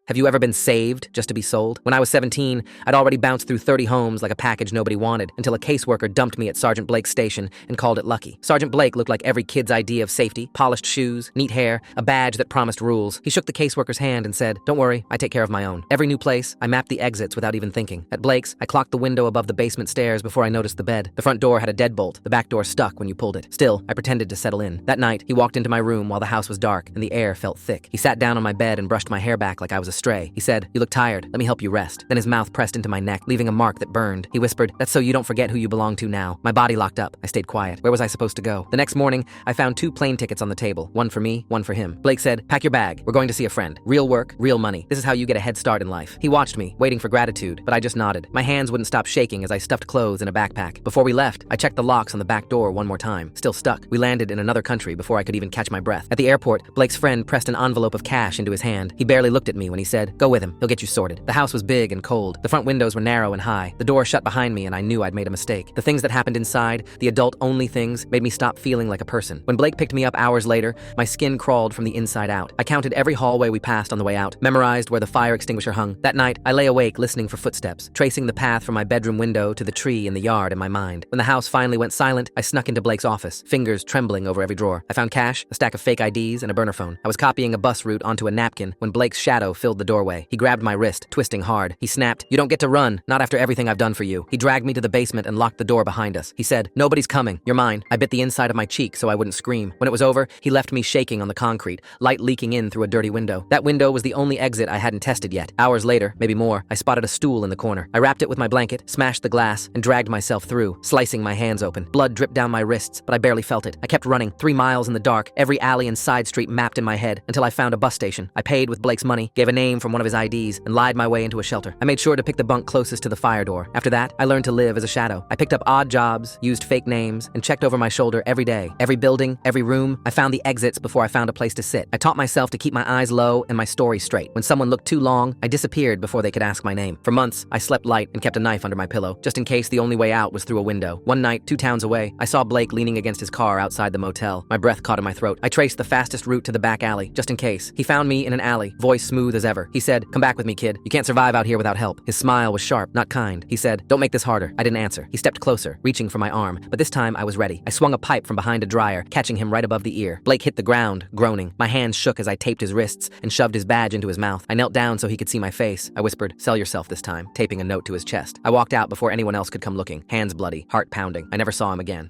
Have you ever been saved just to be sold? When I was 17, I'd already bounced through 30 homes like a package nobody wanted until a caseworker dumped me at Sergeant Blake's station and called it lucky. Sergeant Blake looked like every kid's idea of safety: polished shoes, neat hair, a badge that promised rules. He shook the caseworker's hand and said, "Don't worry, I take care of my own." Every new place, I mapped the exits without even thinking. At Blake's, I clocked the window above the basement stairs before I noticed the bed. The front door had a deadbolt. The back door stuck when you pulled it. Still, I pretended to settle in. That night, he walked into my room while the house was dark and the air felt thick. He sat down on my bed and brushed my hair back like I was a stray. He said, "You look tired. Let me help you rest." Then his mouth pressed into my neck, leaving a mark that burned. He whispered, "That's so you don't forget who you belong to now." My body locked up. I stayed quiet. Where was I supposed to go? The next morning, I found 2 plane tickets on the table. One for me, one for him. Blake said, "Pack your bag. We're going to see a friend. Real work, real money. This is how you get a head start in life." He watched me, waiting for gratitude, but I just nodded. My hands wouldn't stop shaking as I stuffed clothes in a backpack. Before we left, I checked the locks on the back door one more time. Still stuck. We landed in another country before I could even catch my breath. At the airport, Blake's friend pressed an envelope of cash into his hand. He barely looked at me when he said, "Go with him. He'll get you sorted." The house was big and cold. The front windows were narrow and high. The door shut behind me and I knew I'd made a mistake. The things that happened inside, the adult-only things, made me stop feeling like a person. When Blake picked me up hours later, my skin crawled from the inside out. I counted every hallway we passed on the way out, memorized where the fire extinguisher hung. That night, I lay awake listening for footsteps, tracing the path from my bedroom window to the tree in the yard in my mind. When the house finally went silent, I snuck into Blake's office, fingers trembling over every drawer. I found cash, a stack of fake IDs, and a burner phone. I was copying a bus route onto a napkin when Blake's shadow filled the doorway. He grabbed my wrist, twisting hard. He snapped, "You don't get to run, not after everything I've done for you." He dragged me to the basement and locked the door behind us. He said, "Nobody's coming. You're mine." I bit the inside of my cheek so I wouldn't scream. When it was over, he left me shaking on the concrete, light leaking in through a dirty window. That window was the only exit I hadn't tested yet. Hours later, maybe more, I spotted a stool in the corner. I wrapped it with my blanket, smashed the glass, and dragged myself through, slicing my hands open. Blood dripped down my wrists, but I barely felt it. I kept running, 3 miles in the dark, every alley and side street mapped in my head, until I found a bus station. I paid with Blake's money, gave a name from one of his IDs, and lied my way into a shelter. I made sure to pick the bunk closest to the fire door. After that, I learned to live as a shadow. I picked up odd jobs, used fake names, and checked over my shoulder every day. Every building, every room, I found the exits before I found a place to sit. I taught myself to keep my eyes low and my story straight. When someone looked too long, I disappeared before they could ask my name. For months, I slept light and kept a knife under my pillow, just in case the only way out was through a window. One night, 2 towns away, I saw Blake leaning against his car outside the motel. My breath caught in my throat. I traced the fastest route to the back alley, just in case. He found me in an alley, voice smooth as ever. He said, "Come back with me, kid. You can't survive out here without help." His smile was sharp, not kind. He said, "Don't make this harder." I didn't answer. He stepped closer, reaching for my arm, but this time I was ready. I swung a pipe from behind a dryer, catching him right above the ear. Blake hit the ground, groaning. My hands shook as I taped his wrists and shoved his badge into his mouth. I knelt down so he could see my face. I whispered, "Sell yourself this time," taping a note to his chest. I walked out before anyone else could come looking, hands bloody, heart pounding. I never saw him again.